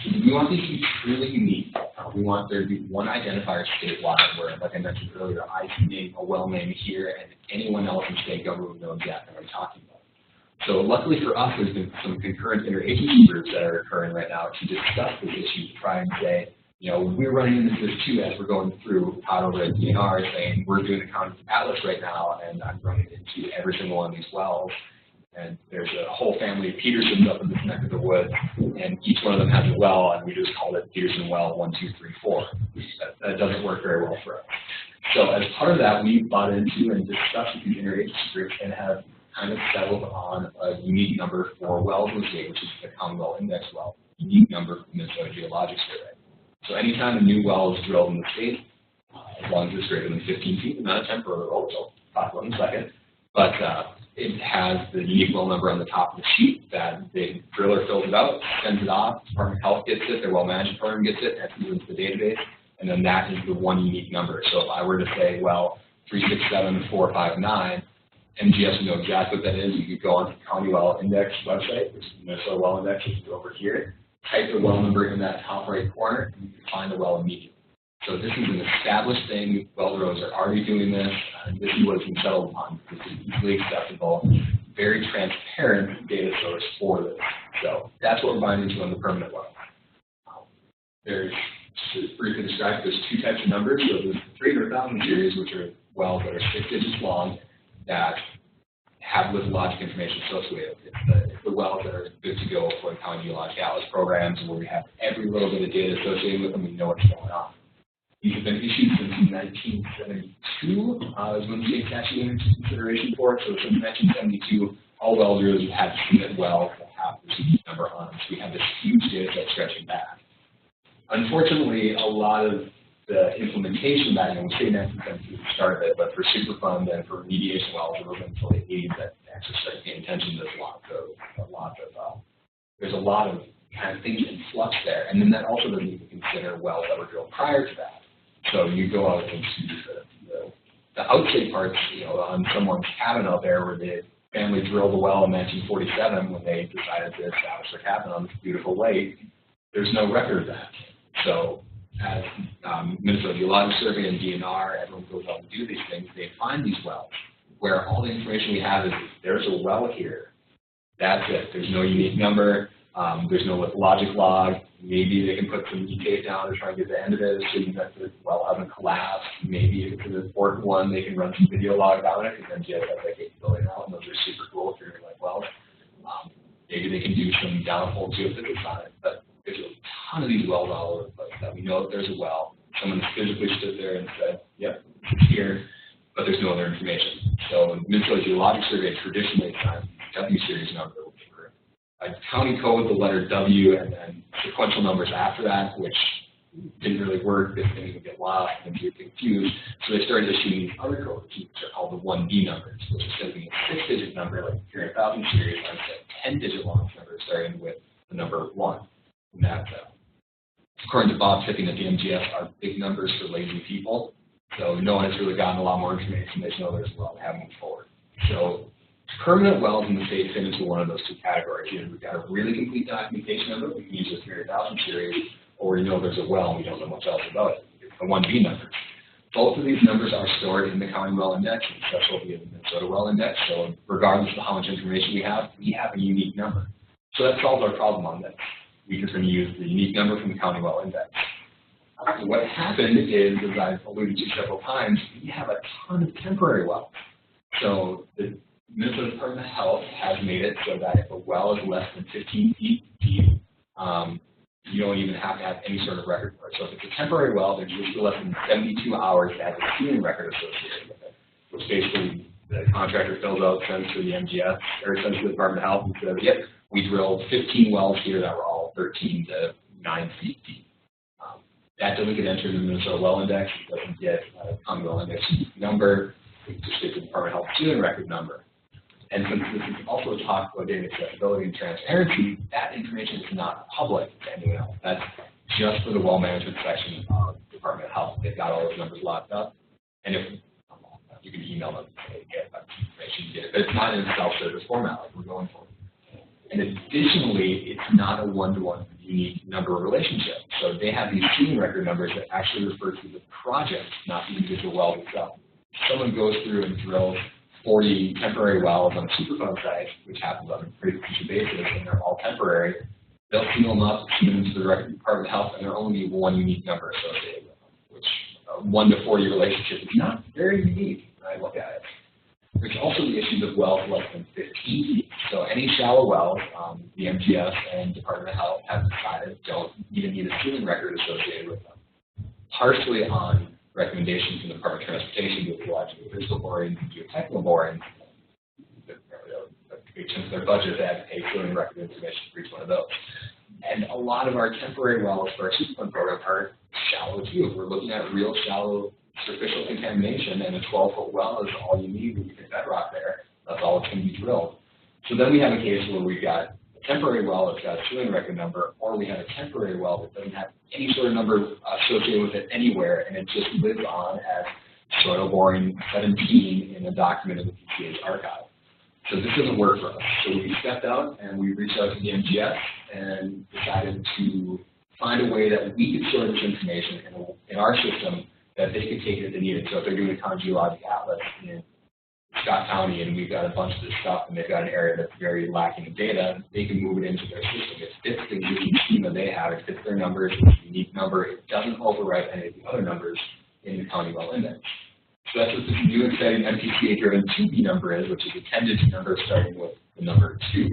A: So we want these to be truly unique. We want there to be one identifier statewide where, like I mentioned earlier, I can name a well name here and anyone else in state government would know exactly what I'm talking about. So luckily for us, there's been some concurrent interagency groups that are occurring right now to discuss this issue, to try and say, you know, we're running into this too as we're going through Todd over at DNR saying we're doing a county atlas right now and I'm running into every single one of these wells. And there's a whole family of Petersons up in this neck of the woods, and each one of them has a well, and we just called it Peterson Well 1, 2, 3, 4. That doesn't work very well for us. So as part of that, we bought into and discussed with these interagency groups and have kind of settled on a unique number for wells in the state, which is the County Well Index well, unique number from the Minnesota Geologic Survey. So anytime a new well is drilled in the state, as long as it's greater than 15 feet, not a temporary well, which I'll talk about in a second, but it has the unique well number on the top of the sheet that the driller fills it out, sends it off, Department of Health gets it, their well management program gets it, enters it into the database, and then that is the one unique number. So if I were to say, well, 367459, MGS would know exactly what that is. You could go onto the County Well Index website, which is the Minnesota Well Index, which is over here, type the well number in that top right corner, and you can find the well immediately. So this is an established thing. Well drillers are already doing this, and this is what it's been settled upon. This is easily accessible, very transparent data source for this. So that's what we're buying into on the permanent well. There's, to briefly describe, there's two types of numbers. So there's the 300,000 series, which are wells that are 6 digits long, that have lithologic information associated with it. It's the wells that are good to go for the County Geologic Atlas programs where we have every little bit of data associated with them, we know what's going on. These have been issued since 1972, is when the state statute entered into consideration for it. So since 1972, all well drillers have had to submit wells that have the CP number on them. So we have this huge data set stretching back. Unfortunately, a lot of the implementation back in, we say 1972 is the start of it, but for Superfund and for remediation wells, it wasn't until the 80s that actually started paying attention to this there's a lot of kind of things in flux there. And then that also doesn't even consider wells that were drilled prior to that. So you go out into the outside parts, on someone's cabin out there where the family drilled a well in 1947 when they decided to establish their cabin on this beautiful lake. There's no record of that. So as Minnesota Geological Survey and DNR, everyone goes out and do these things, they find these wells where all the information we have is there's a well here. That's it. There's no unique number. There's no lithologic log. Maybe they can put some tape down to try and get the end of it so that the well hasn't collapsed. Maybe if it's an important one, they can run some video log on it because then GIS has that capability now, and those are super cool if you're like wells. Maybe they can do some downhole geophysics on it. But there's a ton of these wells all over the place that we know that there's a well. Someone physically stood there and said, yep, it's here, but there's no other information. So Minnesota Geologic Survey traditionally assigns W series number for a county code, the letter W, and then sequential numbers after that, which didn't really work. This thing would get lost and get confused. So they started issuing these other codes, which are called the 1B numbers, which is going to be a 6-digit number, like if you're in a 1,000 series, or a 10-digit long number starting with the number 1. And that's, according to Bob Tipping at the MGS, are big numbers for lazy people. So no one has really gotten a lot more information. They just know there's a lot to have moved forward. So permanent wells in the state fit into one of those two categories. Either we've got a really complete documentation of it, we can use a 300,000 series, or we know there's a well and we don't know much else about it. It's the 1B numbers. Both of these numbers are stored in the county well index, and especially via the Minnesota well index. So regardless of how much information we have a unique number. So that solves our problem on this. We're just going to use the unique number from the county well index. What happened is, as I've alluded to several times, we have a ton of temporary wells. So the Minnesota Department of Health has made it so that if a well is less than 15 feet deep, you don't even have to have any sort of record for it. So if it's a temporary well, there's usually less than 72 hours to have a sealing record associated with it, which basically the contractor fills out, sends to the MGS, or sends to the Department of Health and says, yep, we drilled 15 wells here that were all 13 to 9 feet deep. That doesn't get entered in the Minnesota Well Index. It doesn't get a county well index number. It just gets the Department of Health sealing record number. And since this is also talk about data accessibility and transparency, that information is not public to anyone else. That's just for the well management section of the Department of Health. They've got all those numbers locked up. And if you can email them and say, get that information, get it. But it's not in a self-service format like we're going for. And additionally, it's not a one-to-one unique number relationship. So they have these sealing record numbers that actually refer to the project, not the individual well itself. If someone goes through and drills 40 temporary wells on a Superfund site, which happens on a pretty frequent basis, and they're all temporary, they'll seal them up, submit them to the Department of Health, and there'll only be one unique number associated with them, which a 1 to 40 relationship is not very unique when I look at it. There's also the issues of wells less than 15 feet. So any shallow wells, the MGS and Department of Health have decided don't even need a sealing record associated with them. Partially on recommendations from the Department of Transportation with geological physical borings and geotechnical borings, a big chunk of their budget they have to pay sealing record information for each one of those. And a lot of our temporary wells for our Superfund program are shallow too. We're looking at real shallow superficial contamination, and a 12-foot well is all you need when you hit bedrock there. That's all that's going to be drilled. So then we have a case where we've got a temporary well that's got a sealing record number, or we have a temporary well that doesn't have any sort of number associated with it anywhere, and it just lives on as soil boring 17 in a document in the PCA's archive. So this doesn't work for us. So we stepped out and we reached out to the MGS and decided to find a way that we could store this information in our system that they could take it if they need it. So if they're doing a County Geologic Atlas in Scott County and we've got a bunch of this stuff and they've got an area that's very lacking in data, they can move it into their system. It fits the existing schema they have. It fits their numbers. It's a unique number. It doesn't overwrite any of the other numbers in the County Well Index. So that's what this new exciting MPCA-driven 2B number is, which is a 10-digit number starting with the number 2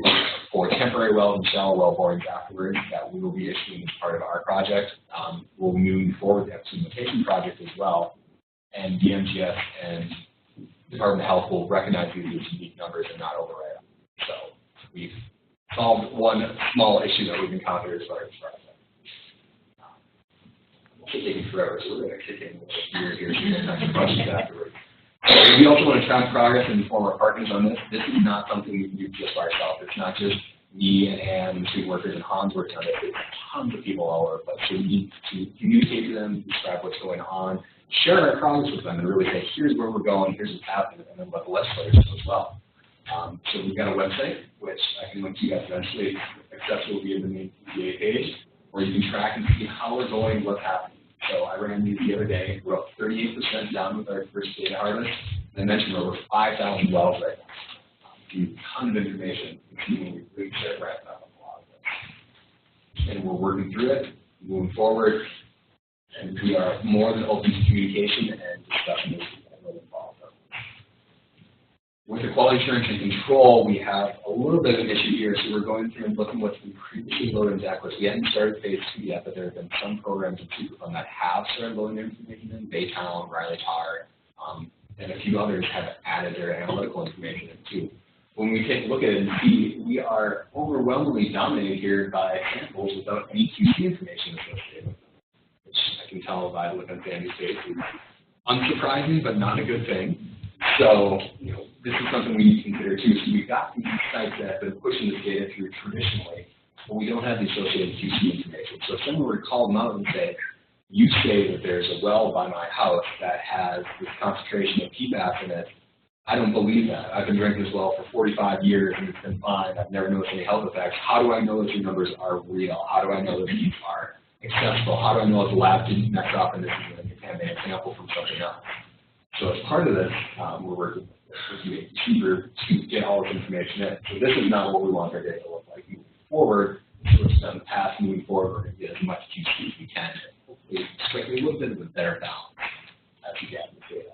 A: for temporary well and shallow well borings afterwards that we will be issuing as part of our project. We'll move forward with the implementation project as well, and DMGS and Department of Health will recognize these as unique numbers and not override them. So we've solved one small issue that we've encountered as far as project. It's taking forever, so we're going to kick in here some questions afterwards. So we also want to track progress and inform our partners on this. This is not something we can do just by ourselves. It's not just me and Ann, student workers, and Hans working on this. It's tons of people all over the place. So we need to communicate to them, describe what's going on, share our progress with them, and really say, here's where we're going, here's what's happening, and then let the legislators know as well. So we've got a website, which I can link to you guys eventually. It's accessible via the main PCA page, where you can track and see how we're going, what's happening. So I ran these the other day. We're up 38% down with our first data harvest. And I mentioned we're over 5,000 wells right now. A ton of information. We really start wrapping up a lot of this. And we're working through it, moving forward, and we are more than open to communication and discussion as we involved. With the quality assurance and control, we have a little bit of an issue here, so we're going through and looking what's been previously loaded into EQuIS. We haven't started phase 2 yet, but there have been some programs in Superfund that have started loading their information in. Baytown, Riley Tar, and a few others have added their analytical information in too. When we take a look at it and see, we are overwhelmingly dominated here by samples without any QC information associated with them, which I can tell by the look on Sandy's face is unsurprising, but not a good thing. So, this is something we need to consider too. So we've got these sites that have been pushing this data through traditionally, but we don't have the associated QC information. So if someone were to call them out and say, you say that there's a well by my house that has this concentration of PFAS in it, I don't believe that. I've been drinking this well for 45 years and it's been fine. I've never noticed any health effects. How do I know that your numbers are real? How do I know that these are accessible? How do I know if the lab didn't mess up and this is a contaminated sample from something else? So as part of this, we're working with UAP to get all this information in. So this is not what we want our data to look like moving forward. So it's done in the past. Moving forward, we're going to get as much QC as we can. Hopefully, strike a little bit of a better balance as we get the data.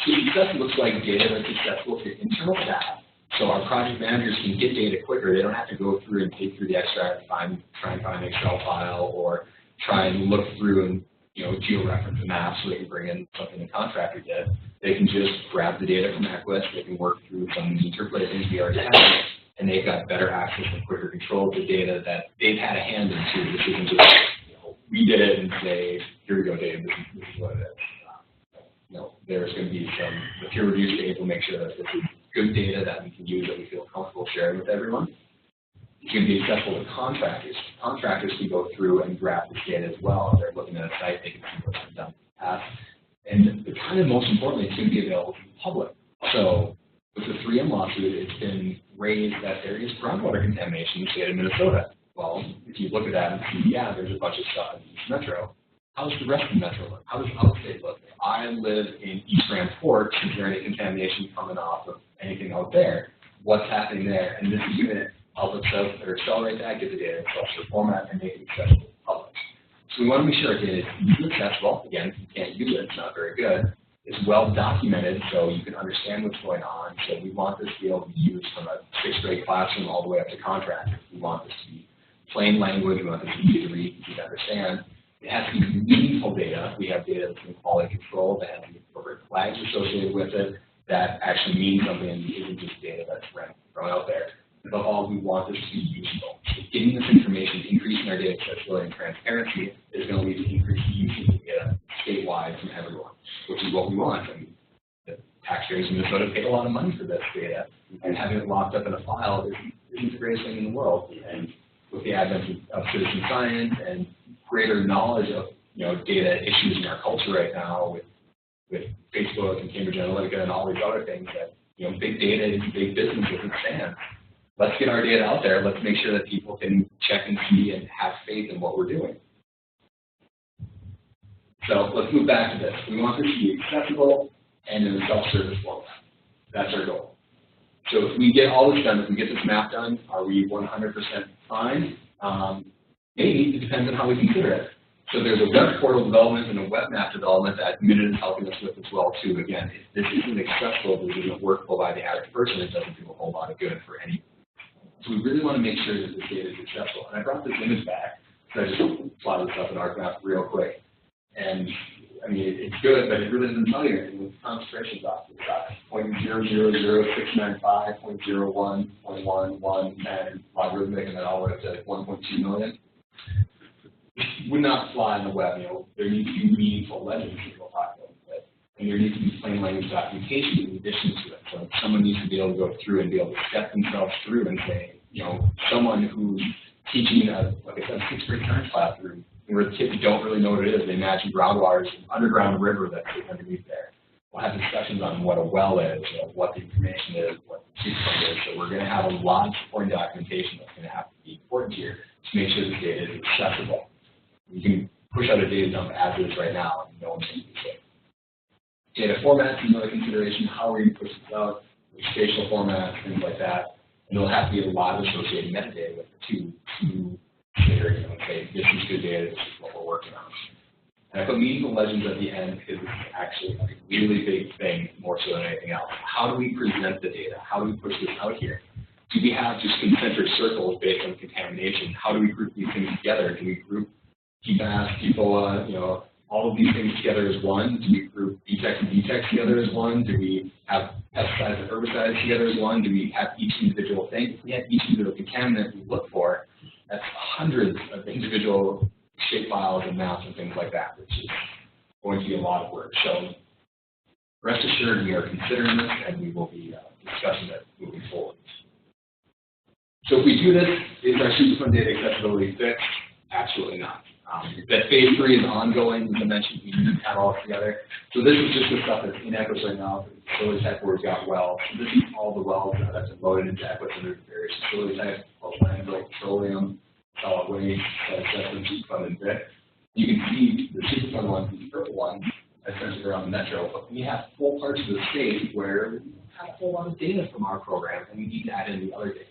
A: So success looks like data that's accessible to internal staff. So our project managers can get data quicker. They don't have to go through and dig through the extract, try and find an Excel file, or try and look through and georeference a map so they can bring in something the contractor did. They can just grab the data from EQuIS, they can work through some of the interpolated things we already have, and they've got better access and quicker control of the data that they've had a hand into. This isn't just, we did it and say, here we go, Dave, this is what it is. There's going to be the peer review stage will make sure that this is good data that we can use, that we feel comfortable sharing with everyone. It's going to be accessible to contractors. Contractors can go through and grab this data as well. If they're looking at a site, they can see what's been done in the past. And the kind of most importantly, it's going to be available to the public. So with the 3M lawsuit, it's been raised that there is groundwater contamination in the state of Minnesota. Well, if you look at that and see, yeah, there's a bunch of stuff in East Metro. How does the rest of the metro look? How does outstate look? If I live in East Grand Forks, is there any contamination coming off of anything out there? What's happening there? And this unit help accelerate that, get the data in structured format, and make it accessible to the public. So we want to make sure our data is easily accessible. Again, if you can't use it, it's not very good. It's well documented so you can understand what's going on. So we want this to be able to be used from a 6th grade classroom all the way up to contractors. We want this to be plain language. We want this to be easy to read, easy to understand. It has to be meaningful data. We have data that's in quality control that has the appropriate flags associated with it that actually means something and isn't just data that's thrown out there. Above all, we want this to be usable. So getting this information, increasing our data accessibility and transparency is going to lead to increased use of data statewide from everyone, which is what we want. I mean, the taxpayers in Minnesota paid a lot of money for this data, and having it locked up in a file isn't the greatest thing in the world. And with the advent of citizen science and greater knowledge of data issues in our culture right now with Facebook and Cambridge Analytica and all these other things that big data is big business as it stands. Let's get our data out there. Let's make sure that people can check and see and have faith in what we're doing. So let's move back to this. We want this to be accessible and in a self-service format. That's our goal. So if we get all this done, if we get this map done, are we 100% fine? Maybe. It depends on how we consider it. So there's a web portal development and a web map development that Minute is helping us with as well too. Again, if this isn't accessible, this isn't workable by the average person, it doesn't do a whole lot of good for any. So we really want to make sure that this data is accessible. And I brought this image back, so I just plotted this up in ArcMap real quick. And I mean, it's good, but it really doesn't tell you anything with concentrations off to the side. 0.000695, 0.01, 0.11, and logarithmic, and then all the way up to 1.2 million. Would not fly on the web. You know, there needs to be meaningful legends to go talk about it, and there needs to be plain language documentation in addition to it. So someone needs to be able to go through and be able to step themselves through and say, you know, someone who's teaching like I said, 6th grade science classroom, where the kids don't really know what it is. They imagine groundwater is an underground river that's underneath there. We'll have discussions on what a well is, you know, what the information is, what the Superfund is. So we're going to have a lot of supporting documentation that's going to have to be important here to make sure this data is accessible. You can push out a data dump as it is right now, and no one can use it. Data formats is another consideration. How are you push this out? Which spatial formats, things like that. And there'll have to be a lot of associated metadata with it too, to share, you know, say, this is good data, this is what we're working on. And I put meaningful legends at the end because this is actually a really big thing, more so than anything else. How do we present the data? How do we push this out here? Do we have just concentric circles based on contamination? How do we group these things together? Do we group PFAS, Ebola, you know, all of these things together as one? Do we group BTEX and DTEX together as one? Do we have pesticides and herbicides together as one? Do we have each individual thing? If we have each individual contaminant we look for, that's hundreds of individual shape files and maps and things like that, which is going to be a lot of work. So rest assured we are considering this and we will be discussing it moving forward. So if we do this, is our Superfund data accessibility fixed? Absolutely not. That phase 3 is ongoing, as I mentioned, we need to have all together. So this is just the stuff that's in EQuIS right now. Facility type where we've got wells. So this is all the wells that's been loaded into EQuIS under various facility types, both landfill, petroleum, solid waste, assessment, Superfund, and BIT. You can see the Superfund ones, the purple ones, essentially around the metro. But we have full parts of the state where we have a whole lot of data from our program, and we need to add in the other data.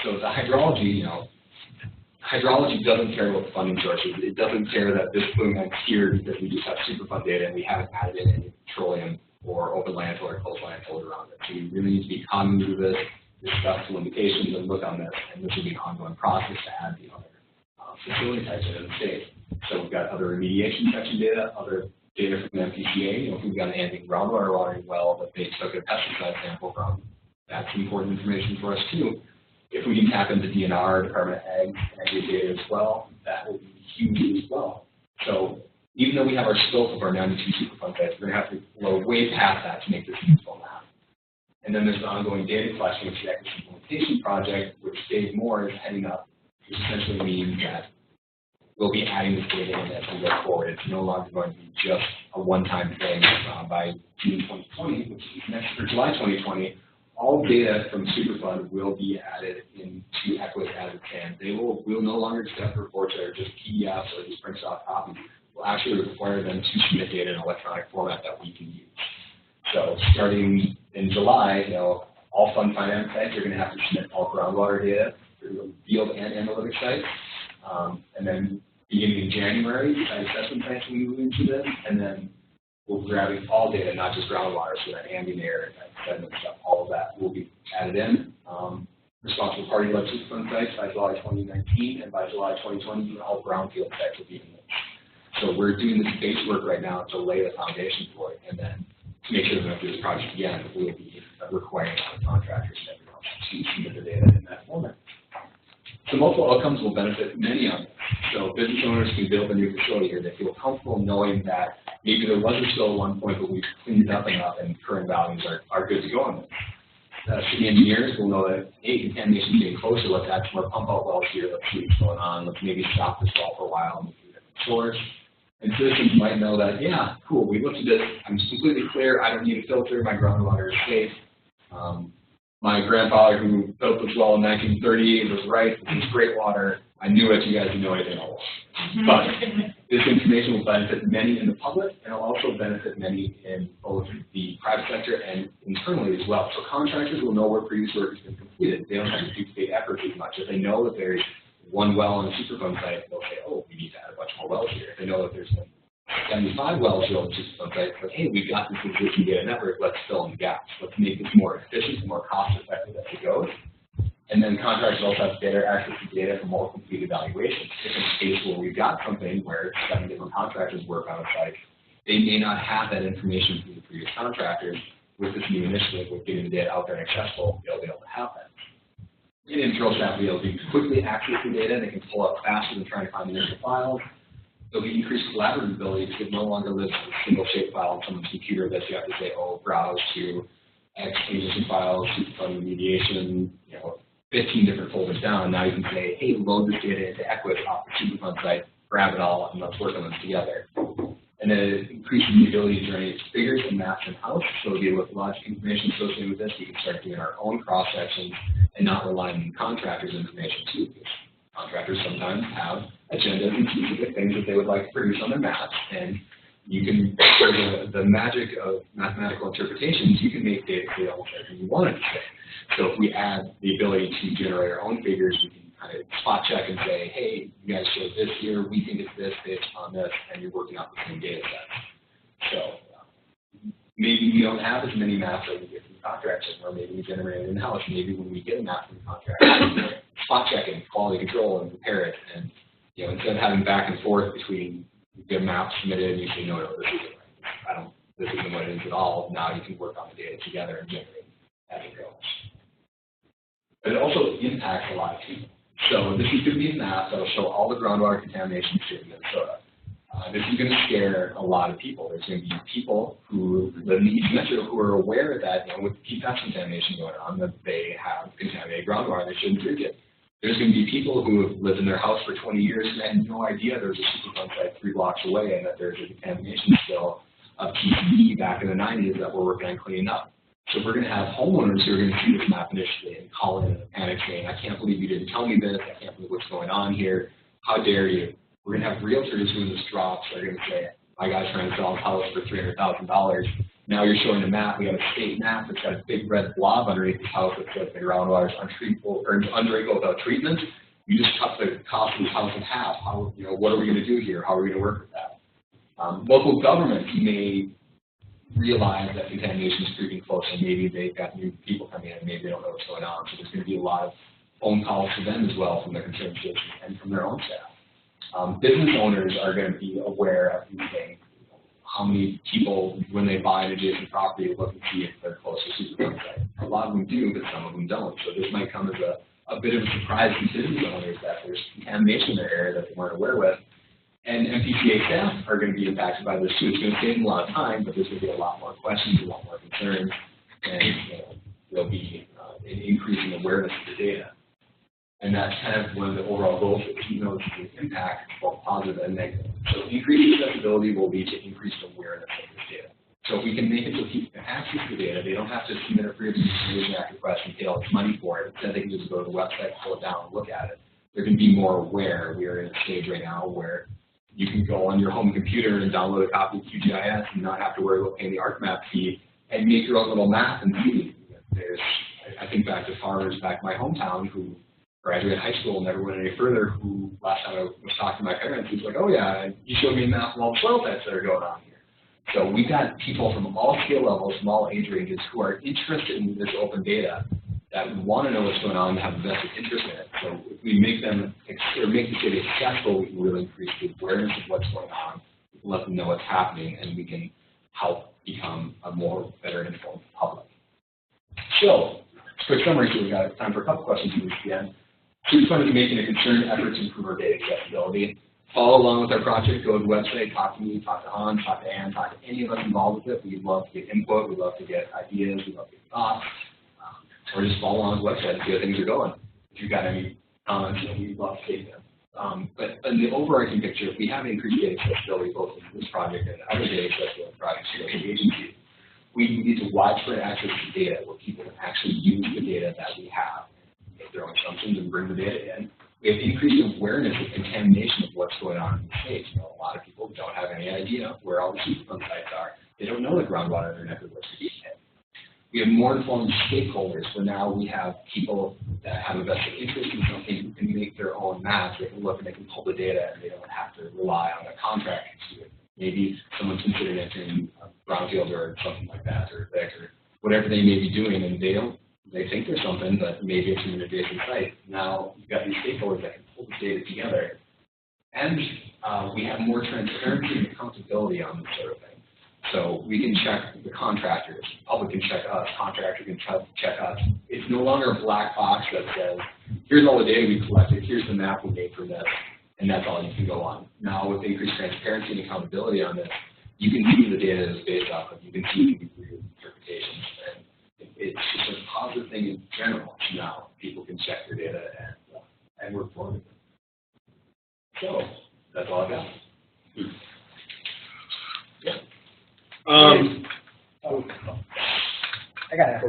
A: So the hydrology, you know, hydrology doesn't care about the funding sources. It doesn't care that this plume ends here because we just have Superfund data and we haven't added in any petroleum or open landfill or closed landfill around it. So we really need to be cognizant of this, discuss the limitations, and look on this. And this will be an ongoing process to add the other facility types in the state. So we've got other remediation section data, other data from the MPCA. You know, if we've got anything groundwater watering well that they took a pesticide sample from, that's important information for us too. If we can tap into DNR, Department of Ag, and get data as well, that will be huge as well. So even though we have our scope of our 92 Superfund sites, we're going to have to go way past that to make this useful now. And then there's the ongoing data collection, which is the EQuIS implementation project, which Dave Moore is heading up, which essentially means that we'll be adding this data in as we go forward. It's no longer going to be just a one-time thing. By June 2020, which is next for July 2020, all data from Superfund will be added into EQuIS as it stands. We'll no longer accept reports that are just PDFs or just printed off copies. We'll actually require them to submit data in electronic format that we can use. So starting in July, you know, all fund finance sites are going to have to submit all groundwater data through field and analytic sites. And then beginning in January, site assessment sites will move into this, and then we'll be grabbing all data, not just groundwater, so that ambient air, that sediment stuff, all of that will be added in. Responsible party-led Superfund sites by July 2019, and by July 2020, all brownfield sites will be in this. So we're doing this base work right now to lay the foundation for it, and then to make sure that we do this project again, we'll be requiring our contractors and everyone else to submit the data in that format. So multiple outcomes will benefit many of them. So business owners can build a new facility here. They feel comfortable knowing that maybe there was a spill at one point, but we've cleaned it up enough and current values are good to go on this. City engineers will know that, hey, contamination is getting closer. Let's add some more pump out wells here. Let's see what's going on. Let's maybe stop this well for a while and move to a different source. And citizens might know that, yeah, cool, we looked at this. I'm completely clear. I don't need a filter. My groundwater is safe. My grandfather who built this well in 1938 was right. This is great water. I knew it. You guys didn't know anything else. But this information will benefit many in the public, and it'll also benefit many in both the private sector and internally as well. So contractors will know where previous work has been completed. They don't have to duplicate efforts as much. If they know that there's one well on a Superfund site, they'll say, oh, we need to add a bunch more wells here. If they know that there's 75 wells drilled on Superfund site, it's like, hey, we've got this existing data network, let's fill in the gaps. Let's make this more efficient, more cost-effective as it goes. And then contractors also have better access to data for more complete evaluations. If it's a case where we've got something where 7 different contractors work on a site, they may not have that information from the previous contractors. With this new initiative, with getting the data out there and accessible, they'll be able to have that. And internal staff will be able to quickly access the data. They can pull up faster than trying to find the initial files. There'll be increased collaborative ability because it no longer lives in a single shape file on someone's computer that you have to say, oh, browse to X changes in files, Superfund remediation, 15 different folders down. Now you can say, hey, load this data into EQuIS off the Superfund site, grab it all, and let's work on them together. And then it increases the ability to generate figures and maps in-house. So with logic information associated with this, we can start doing our own cross-sections and not relying on contractors' information too. Because contractors sometimes have agendas and specific things that they would like to produce on their maps. And you can, for the magic of mathematical interpretations, you can make data say almost everything you want it to say. So if we add the ability to generate our own figures, we can kind of spot check and say, hey, you guys showed this here, we think it's this based on this, and you're working off the same data set. So maybe we don't have as many maps that we get from contractors, or maybe we generate it in-house. Maybe when we get a map from the contractor, spot checking, quality control, and compare it. And instead of having back and forth between you get a map submitted and you say, no, this isn't right. This isn't what it is at all. Now you can work on the data together and generate as it goes. But it also impacts a lot of people. So this is going to be a map that will show all the groundwater contamination in Minnesota. This is going to scare a lot of people. There's going to be people who live in East Metro who are aware that with PFAS contamination going on, that they have contaminated groundwater and they shouldn't drink it. There's going to be people who have lived in their house for 20 years and had no idea there's a Superfund site 3 blocks away and that there's a contamination spill of TCE back in the 90s that we're working on cleaning up. So we're going to have homeowners who are going to see this map initially and call in a panic saying, I can't believe you didn't tell me this, I can't believe what's going on here, how dare you. We're going to have realtors when this drops are going to say, my guy's trying to sell his house for $300,000. Now you're showing a map, we have a state map that's got a big red blob underneath the house that says the groundwater is undrinkable without treatment. You just cut the cost of this house in half. How, what are we going to do here? How are we going to work with that? Local governments may realize that contamination is creeping closer. Maybe they've got new people coming in, maybe they don't know what's going on. So there's going to be a lot of phone calls to them as well from their concerned citizens and from their own staff. Business owners are going to be aware of these things. How many people, when they buy an adjacent property, look and see if they're close to Superfund site. A lot of them do, but some of them don't. So this might come as a bit of a surprise to business owners that there's contamination in their area that they weren't aware with. And MPCA staff are going to be impacted by this too. It's going to save them a lot of time, but there's going to be a lot more questions, a lot more concerns, and there'll be an increasing awareness of the data. And that's kind of one of the overall goals that this is an impact, both positive and negative. So increased accessibility will lead to increased awareness of this data. So if we can make it so people can access the data, they don't have to submit a Freedom of Information Act request and pay all this money for it. Instead, they can just go to the website, pull it down, and look at it. They're going to be more aware. We are in a stage right now where you can go on your home computer and download a copy of QGIS and not have to worry about paying the ArcMap fee and make your own little map and see. I think back to farmers back in my hometown who graduated high school and never went any further, who last time I was talking to my parents, he was like, oh yeah, you showed me a map of all the soil types that are going on here. So we've got people from all skill levels, from all age ranges who are interested in this open data that want to know what's going on and have a vested interest in it. So if we make them, or make the data accessible, we can really increase the awareness of what's going on, we can let them know what's happening, and we can help become a more better informed public. So, quick summary, so we've got time for a couple questions at the end. Superfund is making a concerted effort to improve our data accessibility. Follow along with our project, go to the website, talk to me, talk to Han, talk to Ann, talk to any of us involved with it. We'd love to get input, we'd love to get ideas, we'd love to get thoughts. Or just follow along the website and see how things are going. If you've got any comments, we'd love to take them. But in the overarching picture, if we have increased data accessibility both in this project and other data accessibility projects here at the agency, we need to widespread access to data where people can actually use the data that we have, make their own assumptions and bring the data in. We have increased awareness of contamination of what's going on in the state. A lot of people don't have any idea where all the Superfund sites are. They don't know that groundwater in their neck of the woods is. we have more informed stakeholders, so now we have people that have a vested interest in something who can make their own maps. They can look and they can pull the data and they don't have to rely on a contractor to do it. Maybe someone's considering entering a brownfield or something like that, or VIC, or whatever they may be doing, and they think there's something, but maybe it's an adjacent site. Now you've got these stakeholders that can pull the data together. And we have more transparency and accountability on this sort of thing. So we can check the contractors, the public can check us, contractor can check us. It's no longer a black box that says, here's all the data we collected, here's the map we made for this, and that's all you can go on. Now with increased transparency and accountability on this, you can see the data is based off of, you can see the interpretations. And it's just a positive thing in general. Now people can check their data and work forward. So that's all I got.
D: I got it.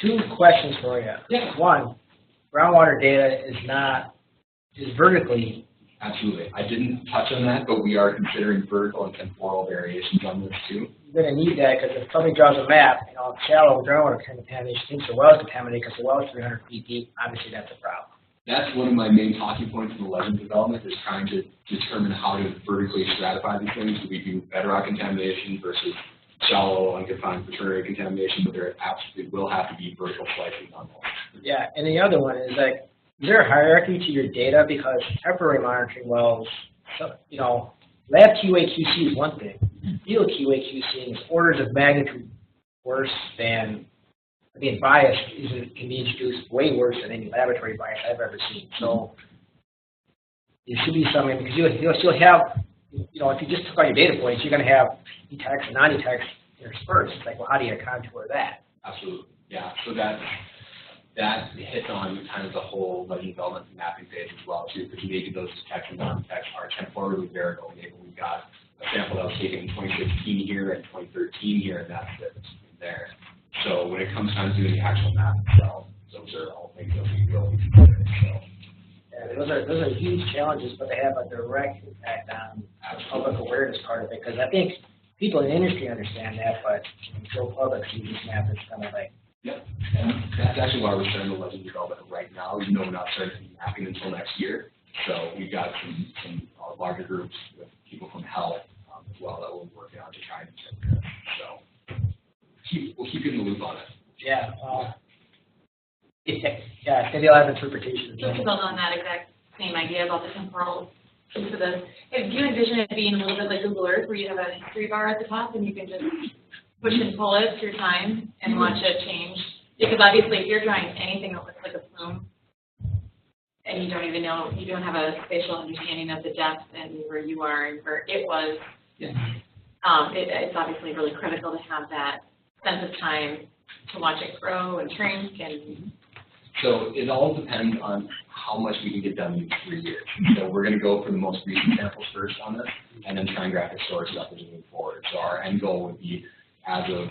D: Two questions for you.
A: Yeah.
D: One, groundwater data is vertically.
A: Absolutely. I didn't touch on that, but we are considering vertical and temporal variations on this too.
D: You're going to need that because if somebody draws a map, shallow groundwater contamination thinks the well is contaminated because the well is 300 feet deep, obviously that's a problem.
A: That's one of my main talking points in the legend development, is trying to determine how to vertically stratify these things. Do we do bedrock contamination versus shallow, unconfined quaternary contamination? But there absolutely will have to be vertical slicing on those. Yeah,
D: and the other one is like, is there a hierarchy to your data? Because temporary monitoring wells, lab QA/QC is one thing. Field QA/QC is orders of magnitude worse than. Being biased can be introduced way worse than any laboratory bias I've ever seen. So there should be something, because you'll have, if you just took all your data points, you're going to have e-text and non-e-text interspersed. It's like, well, how do you contour that?
A: Absolutely, yeah. So that hits on kind of the whole legend development and mapping phase as well too, because maybe those text and non-text are temporally variable. Maybe we've got a sample that was taken in 2016 here and 2013 here, and that's it there. So when it comes time to doing the actual map itself, those are all things that we will be considering. So,
D: yeah, those are huge challenges, but they have a direct impact on the public awareness part of it. Because I think people in the industry understand that, but Joe public sees this map, it's kind of like.
A: Yep. And that's actually why we're starting the legend development right now. We're not starting mapping until next year. So we've got some larger groups with people from health as well that we're working on to try and check this. So. We'll keep you in the loop on it.
D: Yeah. Yeah, maybe I'll have interpretation.
E: Just to build on that exact same idea about the temporal piece of this, if you envision it being a little bit like Google Earth, where you have a history bar at the top and you can just push and pull it through time and watch it change. Because obviously if you're drawing anything that looks like a plume and you don't even know, you don't have a spatial understanding of the depth and where you are and where it was, it's obviously really critical to have that sense of time to watch it grow and shrink. And
A: so it all depends on how much we can get done in 3 years. So we're going to go for the most recent samples first on this, and then try and graphic source stuff as we move forward. So our end goal would be, as of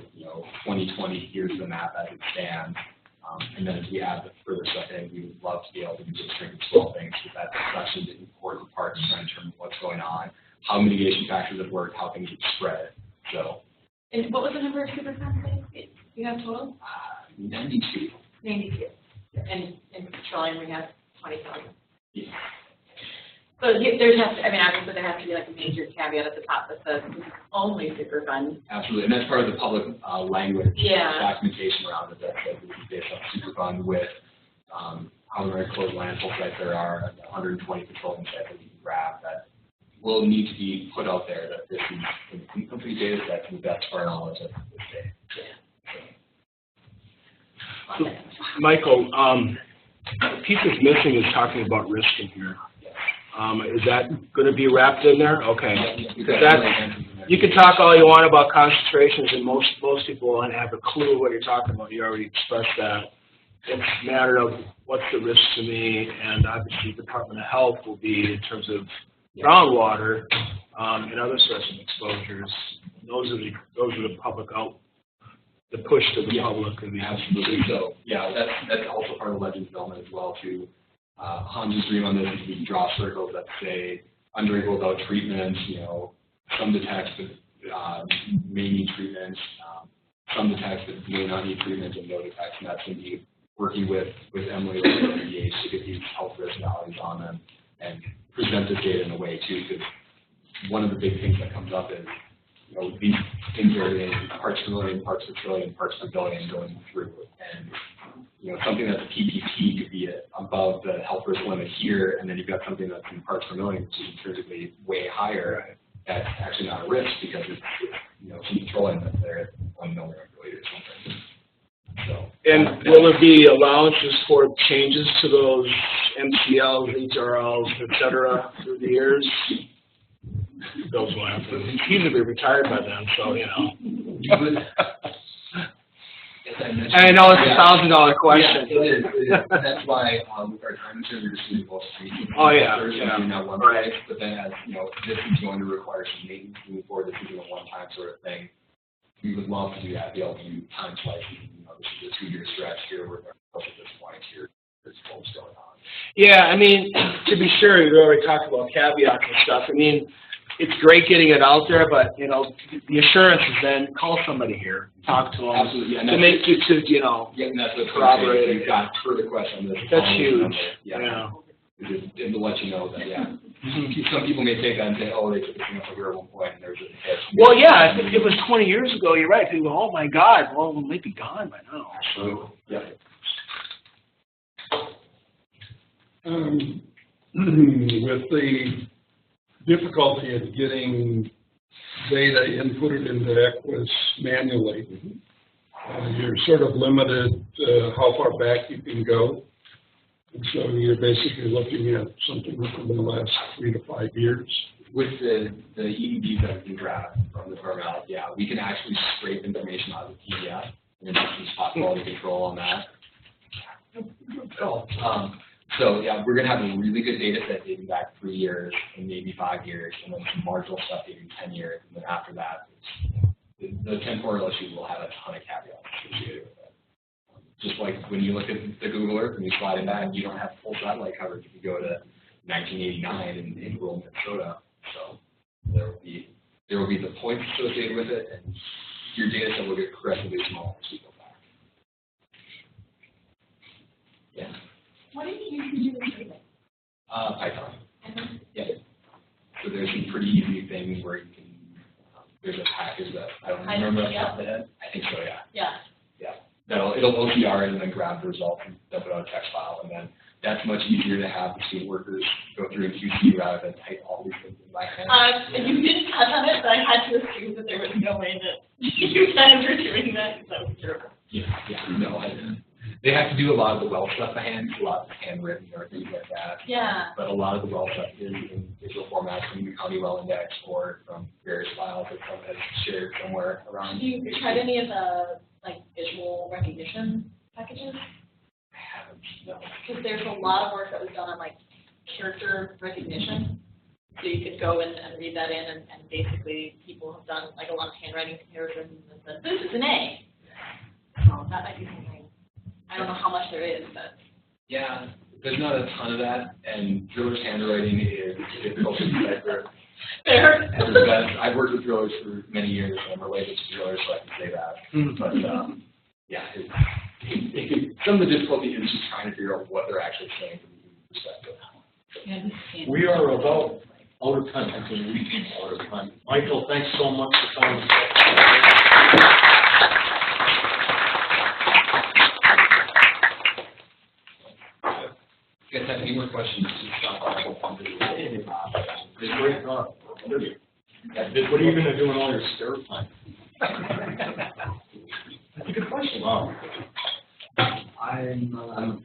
A: 2020, here's the map as it stands. And then as we add the further stuff in, we would love to be able to do just shrink and swell things, because that's such an important part to try and determine what's going on, how mitigation factors have worked, how things have spread. So.
E: And what was the number of Superfund you have total?
A: 92.
E: 92. And in petroleum we have 20,000.
A: Yeah.
E: So there has to, obviously there has to be like a major caveat at the top that says only Superfund.
A: Absolutely, and that's part of the public language documentation around it that says this is based on Superfund with how many closed landfill sites there are, and 120 petroleum sites that we can grab that will need to be put out there, that this is an incomplete data set to the best of our knowledge at this day.
G: So, Michael, the piece that's missing is talking about risk in here. Is that going to be wrapped in there? Okay. You can talk all you want about concentrations, and most people won't have a clue what you're talking about. You already expressed that. It's a matter of what's the risk to me, and obviously the Department of Health will be in terms of groundwater and other sorts of exposures. Those are the public out, the push to the public.
A: Absolutely. So that's also part of the legend development as well too. Hans' dream on this is we can draw circles that say under equal without treatment, some detects, but may need treatment, some detects that may not need treatment and no detects, and that's going to be working with Emily or Remediation to get these health risk values on them and present this data in a way too, because one of the big things that comes up is, these things are in parts per million, parts per trillion, parts per billion going through, and something that's PPP could be above the health risk limit here, and then you've got something that's in parts per million, which is intrinsically way higher. Right. That's actually not a risk because it's some petroleum that's there at 1 milligram per liter or something. So,
G: and will there be allowances for changes to those MCLs, HRLs, et cetera, through the years? Those will happen. He's going to be retired by then, so, I know it's $1,000 question.
A: Yeah, it is. That's why with our time and we're just doing both streets.
G: Oh, yeah.
A: Not one place, but then as this is going to require some maintenance moving forward. This isn't a one-time sort of thing. We would love to do that. Be able to do time slicing. This is a 2-year stretch here. We're close at this point here. There's folks going on.
G: Yeah, I mean, to be sure, we already talked about caveats and stuff. I mean, it's great getting it out there, but the assurance is then call somebody here, talk to them,
A: absolutely, yeah,
G: to make you to
A: yeah, and that's what
G: corroborate.
A: You've got further questions on this.
G: That's huge.
A: Yeah. And to let you know that some people may take that and say, oh, they took this thing up here at one point, and there's a hit.
G: Well, yeah, if it was 20 years ago, you're right. People go, oh my God, well, it might be gone by now.
A: So, yeah.
H: With the difficulty of getting data inputted into EQuIS manually, you're sort of limited how far back you can go. And so you're basically looking at something within the last 3 to 5 years.
A: With the EEBs that we can grab from the firm we can actually scrape information out of the PDF and then do some spot quality control on that. So we're going to have a really good data set dating back 3 years and maybe 5 years, and then some marginal stuff dating 10 years, and then after that, the temporal issue will have a ton of caveats associated with it. Just like when you look at the Google Earth and you slide it back, you don't have full satellite coverage if you go to 1989 in rural Minnesota. So there will be the points associated with it, and your data set will get progressively smaller as we go back. Yeah.
E: What did you use to do the survey?
A: Python. Yeah. So there's some pretty easy things where you can. There's a package that I don't remember off the top of the head. I think so. Yeah.
C: Yeah.
A: It'll OCR it and then grab the result and dump it on a text file, and then that's much easier to have the student workers go through in QC rather than type all these things in by hand.
C: You didn't touch on it, but I had to assume that there was no way that you guys were doing that because that was terrible.
A: No, they have to do a lot of the well stuff by hand, a lot of handwritten or things like that.
C: Yeah.
A: But a lot of the well stuff is in digital formats from the county well index or from various files that someone has shared somewhere around.
C: Have you tried any of the visual recognition packages?
A: I haven't, no.
C: Because there's a lot of work that was done on character recognition. So you could go and read that in, and basically people have done a lot of handwriting comparisons and said, this is an A. So that might be something. I don't know how much there is, but.
A: Yeah, there's not a ton of that, and driller's handwriting is difficult to decipher.
C: Fair.
A: I've worked with drillers for many years, and I'm related to drillers, so I can say that. But some of the difficulty is just trying to figure out what they're actually saying from the human perspective.
I: We are about out of time. Actually, we came out of time. Michael, thanks so much for coming.
A: If you guys have any more questions, just stop by.
I: It's great talk. What are you going to do in all your spare time? That's a good question. Wow.
A: I'm